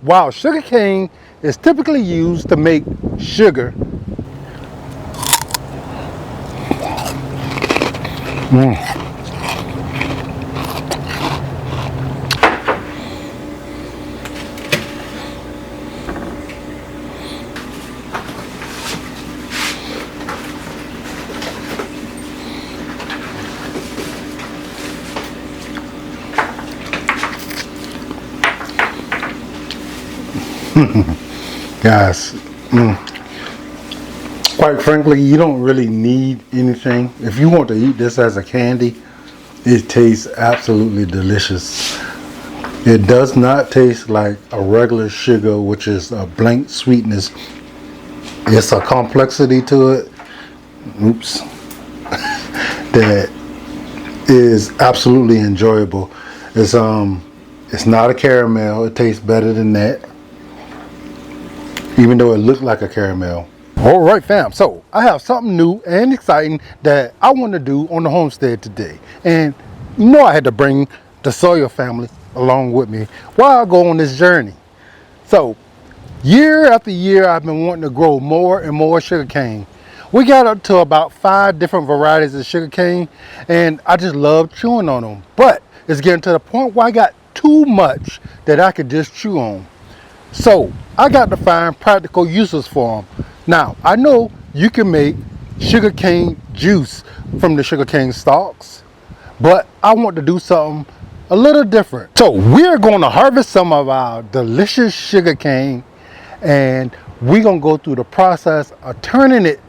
While sugar cane is typically used to make sugar, guys, quite frankly, you don't really need anything. If you want to eat this as a candy, it tastes absolutely delicious. It does not taste like a regular sugar, which is a blank sweetness. It's a complexity to it. Oops. That is absolutely enjoyable. It's not a caramel. It tastes better than that, even though it looked like a caramel. All right, fam. So I have something new and exciting that I want to do on the homestead today, and you know I had to bring the Sawyer family along with me while I go on this journey. So year after year, I've been wanting to grow more and more sugarcane. We got up to about 5 different varieties of sugarcane, and I just love chewing on them. But it's getting to the point where I got too much that I could just chew on. So I got to find practical uses for them. Now, I know you can make sugarcane juice from the sugarcane stalks, but I want to do something a little different. So we're going to harvest some of our delicious sugarcane, and we're going to go through the process of turning it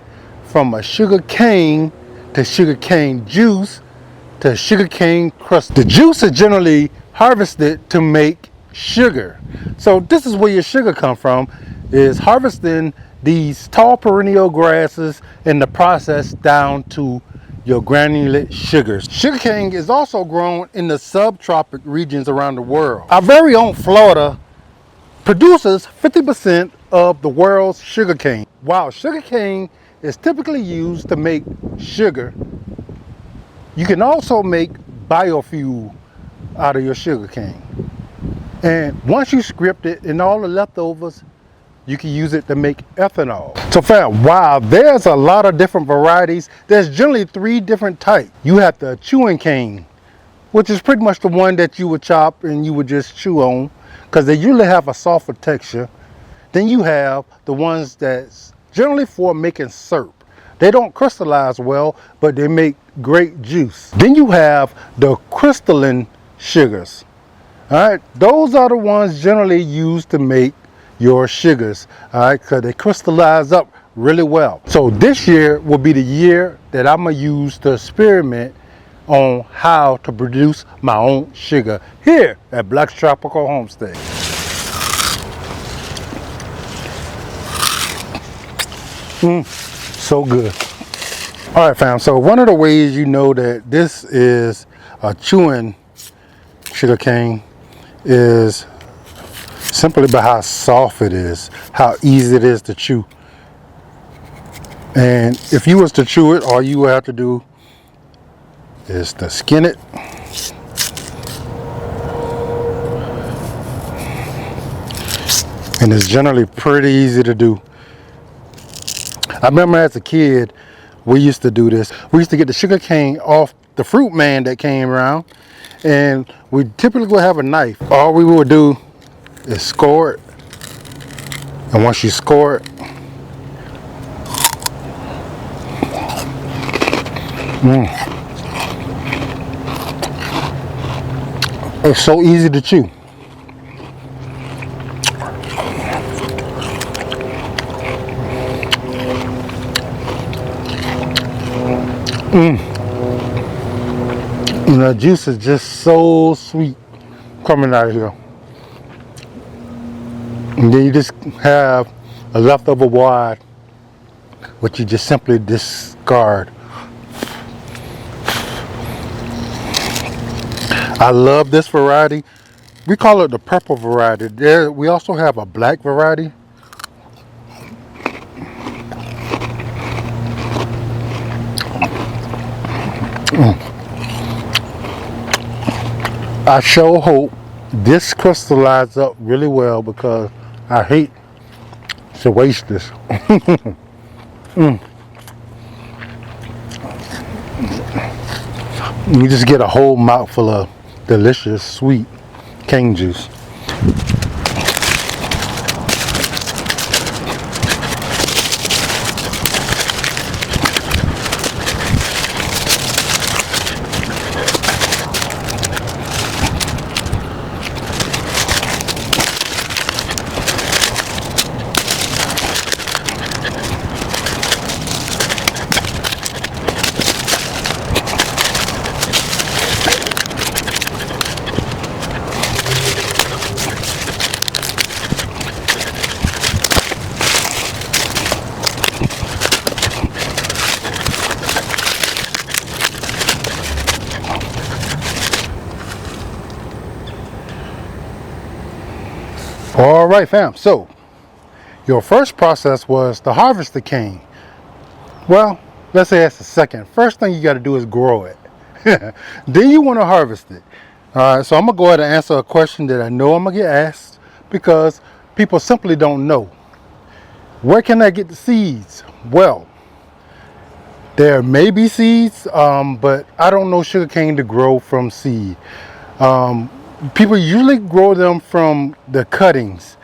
from a sugarcane to sugarcane juice to sugarcane crust. The juice is generally harvested to make sugar. So this is where your sugar come from, is harvesting these tall perennial grasses in the process down to your granulate sugars. Sugarcane is also grown in the subtropic regions around the world. Our very own Florida produces 50% of the world's sugarcane. While sugarcane is typically used to make sugar, you can also make biofuel out of your sugarcane. And once you script it and all the leftovers, you can use it to make ethanol. So fam, while there's a lot of different varieties, there's generally 3 different types. You have the chewing cane, which is pretty much the one that you would chop and you would just chew on, because they usually have a softer texture. Then you have the ones that's generally for making syrup. They don't crystallize well, but they make great juice. Then you have the crystalline sugars. All right, those are the ones generally used to make your sugars, all right, because they crystallize up really well. So this year will be the year that I'm gonna use to experiment on how to produce my own sugar here at Black's Tropical Homestead. So good. All right, fam. So one of the ways you know that this is a chewing sugar cane is simply by how soft it is, how easy it is to chew. And if you was to chew it, all you would have to do is to skin it. And it's generally pretty easy to do. I remember as a kid, we used to do this. We used to get the sugar cane off the fruit man that came around, and we typically would have a knife. All we would do is score it, and once you score it, it's so easy to chew. And the juice is just so sweet coming out of here. And then you just have a leftover wad, which you just simply discard. I love this variety. We call it the purple variety. We also have a black variety. I sure hope This crystallized up really well because I hate to waste this. You just get a whole mouthful of delicious, sweet cane juice. All right, fam. So your first process was to harvest the cane. Well, let's say that's the second. First thing you got to do is grow it. Then you want to harvest it. All right, so I'm going to go ahead and answer a question that I know I'm going to get asked because people simply don't know. Where can I get the seeds? Well, there may be seeds, but I don't know sugarcane to grow from seed. People usually grow them from the cuttings.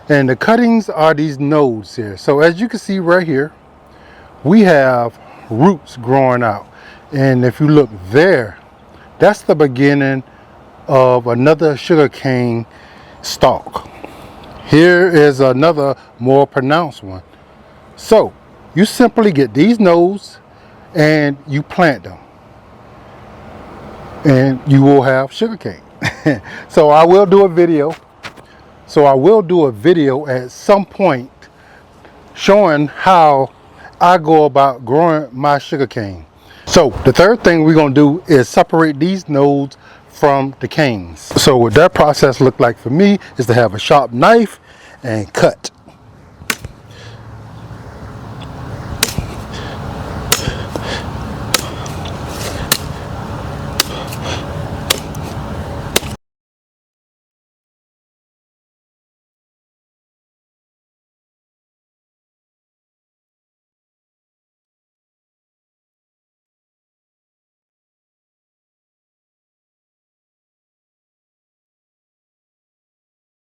And the cuttings are these nodes here. So as you can see right here, we have roots growing out. And if you look there, that's the beginning of another sugarcane stalk. Here is another more pronounced one. So you simply get these nodes and you plant them. And you will have sugarcane. So I will do a video. At some point showing how I go about growing my sugarcane. So the third thing we're going to do is separate these nodes from the canes. So what that process looked like for me is to have a sharp knife and cut.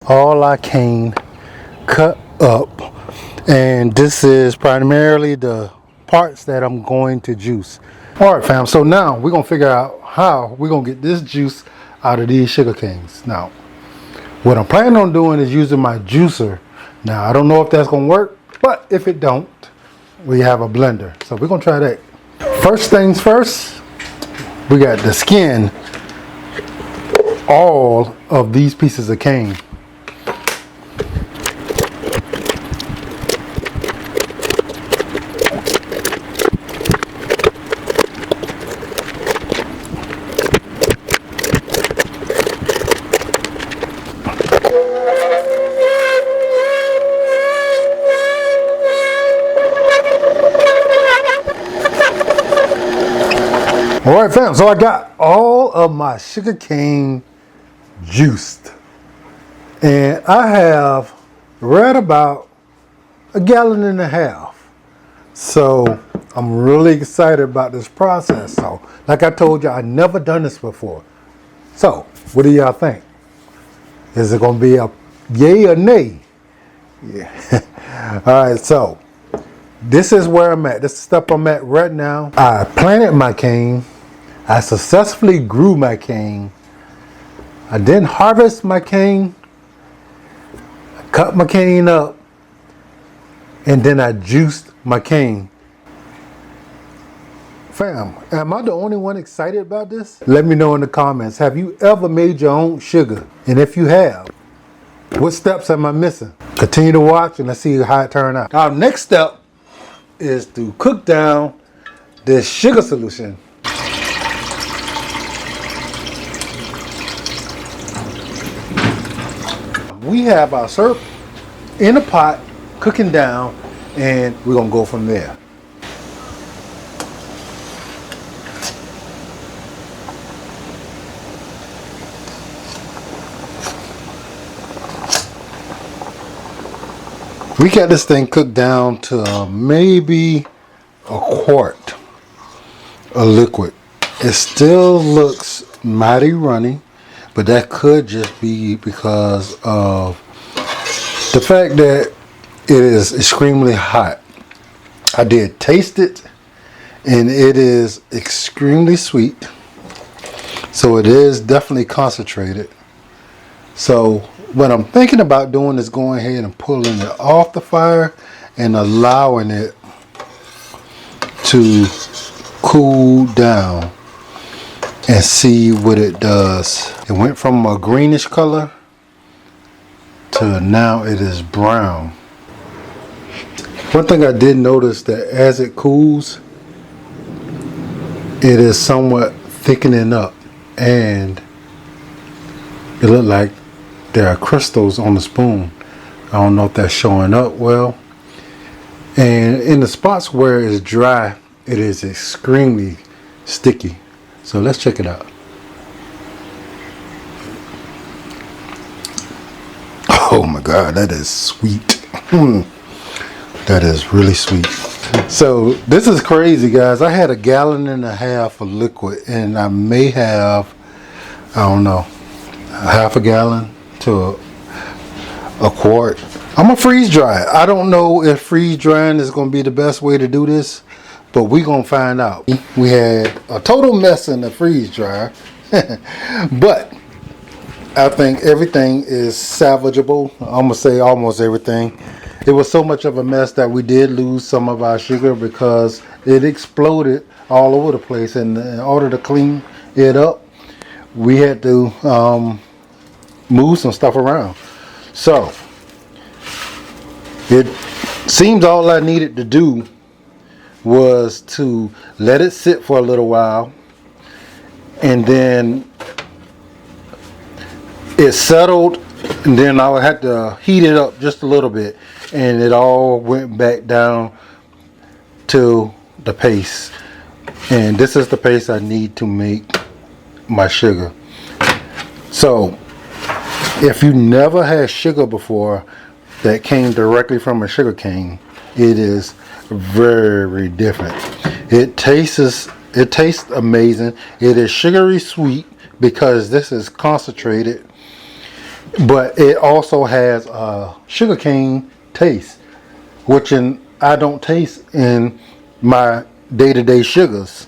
All our cane cut up, and this is primarily the parts that I'm going to juice. All right, fam, so now we're gonna figure out how we're gonna get this juice out of these sugar canes. Now what I'm planning on doing is using my juicer. Now I don't know if that's gonna work, but if it don't, we have a blender, so we're gonna try that. First things first, we got to skin all of these pieces of cane. All right, fam, so I got all of my sugar cane juiced, and I have right about 1.5 gallons. So I'm really excited about this process. So like I told you, I never done this before. So what do y'all think? Is it gonna be a yay or nay? Yeah. All right, so this is where I'm at. This is the step I'm at right now. I planted my cane. I successfully grew my cane. I didn't harvest my cane. I cut my cane up, and then I juiced my cane. Fam, am I the only one excited about this? Let me know in the comments. Have you ever made your own sugar? And if you have, what steps am I missing? Continue to watch and let's see how it turned out. Our next step is to cook down this sugar solution. We have our syrup in a pot cooking down, and we're gonna go from there. We got this thing cooked down to maybe a quart of liquid. It still looks mighty runny, but that could just be because of the fact that it is extremely hot. I did taste it, and it is extremely sweet. So it is definitely concentrated. So what I'm thinking about doing is going ahead and pulling it off the fire and allowing it to cool down and see what it does. It went from a greenish color to now it is brown. One thing I did notice that as it cools, it is somewhat thickening up, and it looked like there are crystals on the spoon. I don't know if that's showing up well. And in the spots where it's dry, it is extremely sticky. So let's check it out. Oh my God, that is sweet. That is really sweet. So this is crazy, guys. I had 1.5 gallons of liquid, and I may have, I don't know, 1/2 gallon to a quart. I'm gonna freeze dry it. I don't know if freeze drying is gonna be the best way to do this, but we gonna find out. We had a total mess in the freeze dryer, but I think everything is salvageable. I'm gonna say almost everything. It was so much of a mess that we did lose some of our sugar because it exploded all over the place, and in order to clean it up, we had to move some stuff around. So it seems all I needed to do was to let it sit for a little while, and then it settled, and then I would have to heat it up just a little bit, and it all went back down to the paste. And this is the paste I need to make my sugar. So if you never had sugar before that came directly from a sugar cane, it is very different. It tastes amazing. It is sugary sweet because this is concentrated, but it also has a sugar cane taste, which I don't taste in my day-to-day sugars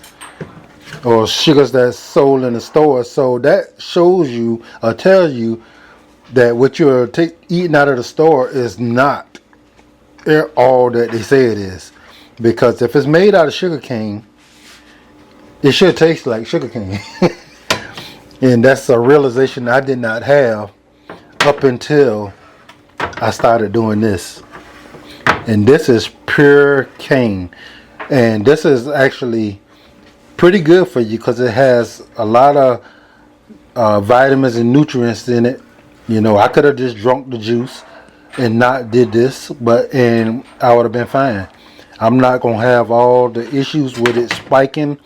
or sugars that's sold in the store. So that shows you or tells you that what you're eating out of the store is not all that they say it is. Because if it's made out of sugar cane, it should taste like sugar cane. And that's a realization I did not have up until I started doing this. And this is pure cane. And this is actually pretty good for you because it has a lot of vitamins and nutrients in it. You know, I could have just drunk the juice and not did this, and I would have been fine. I'm not going to have all the issues with it spiking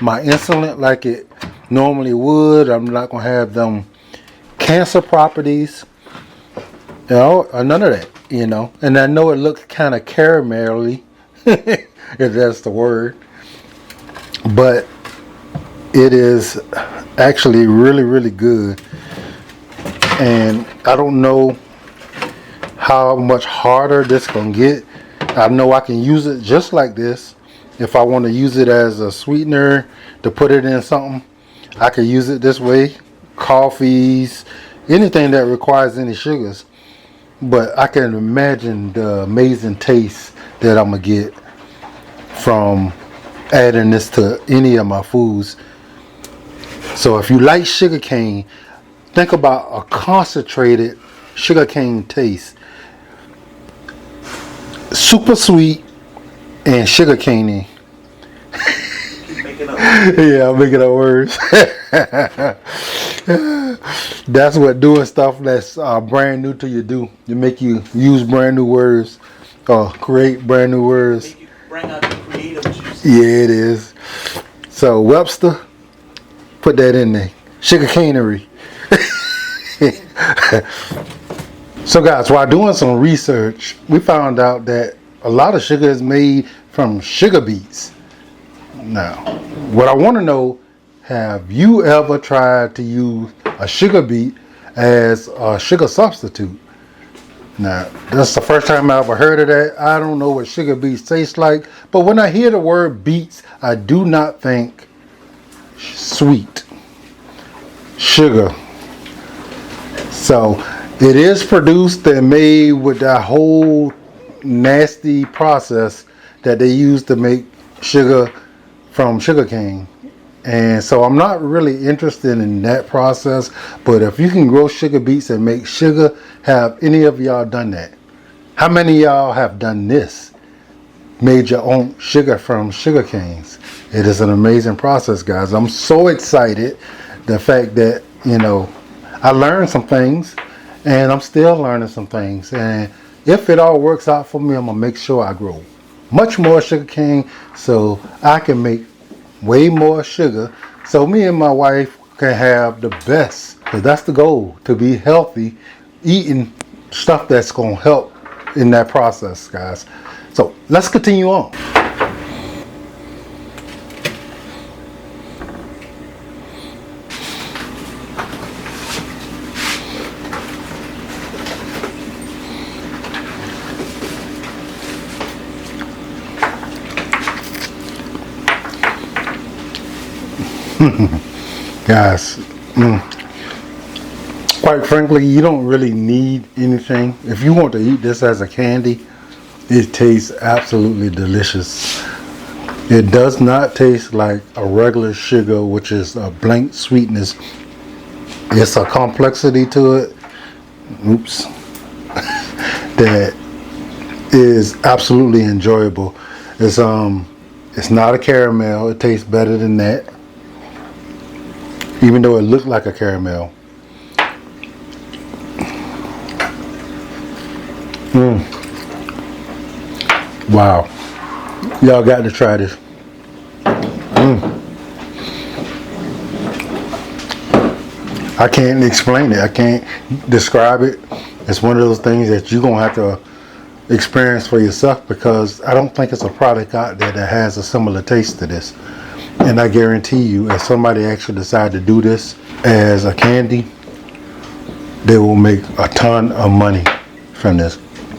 my insulin like it normally would. I'm not going to have them cancer properties, you know, or none of that, you know. And I know it looks kind of caramelly, if that's the word, but it is actually really, really good. And I don't know how much harder this gonna get. I know I can use it just like this. If I want to use it as a sweetener to put it in something, I can use it this way. Coffees, anything that requires any sugars. But I can imagine the amazing taste that I'm gonna get from adding this to any of my foods. So if you like sugar cane, think about a concentrated sugar cane taste. Super sweet and sugar caney. Yeah, I'm making up words. That's what doing stuff that's brand new to you do. It make you use brand new words or create brand new words. Make you bring out the creative juice. Yeah, it is. So Webster, put that in there. Sugar canery. So guys, while doing some research, we found out that a lot of sugar is made from sugar beets. Now, what I want to know, have you ever tried to use a sugar beet as a sugar substitute? Now, that's the first time I ever heard of that. I don't know what sugar beets taste like, but when I hear the word beets, I do not think sweet sugar. So it is produced and made with that whole nasty process that they use to make sugar from sugarcane. And so I'm not really interested in that process, but if you can grow sugar beets and make sugar, have any of y'all done that? How many of y'all have done this? Made your own sugar from sugar canes? It is an amazing process, guys. I'm so excited. The fact that, I learned some things and I'm still learning some things. And if it all works out for me, I'm going to make sure I grow much more sugar cane so I can make way more sugar so me and my wife can have the best. Because that's the goal, to be healthy, eating stuff that's going to help in that process, guys. So let's continue on. Guys, quite frankly, you don't really need anything. If you want to eat this as a candy, it tastes absolutely delicious. It does not taste like a regular sugar, which is a blank sweetness. It's a complexity to it. Oops. That is absolutely enjoyable. It's not a caramel. It tastes better than that. Even though it looked like a caramel. Wow. Y'all got to try this. I can't explain it. I can't describe it. It's one of those things that you're going to have to experience for yourself, because I don't think it's a product out there that has a similar taste to this. And I guarantee you, if somebody actually decide to do this as a candy, they will make a ton of money from this.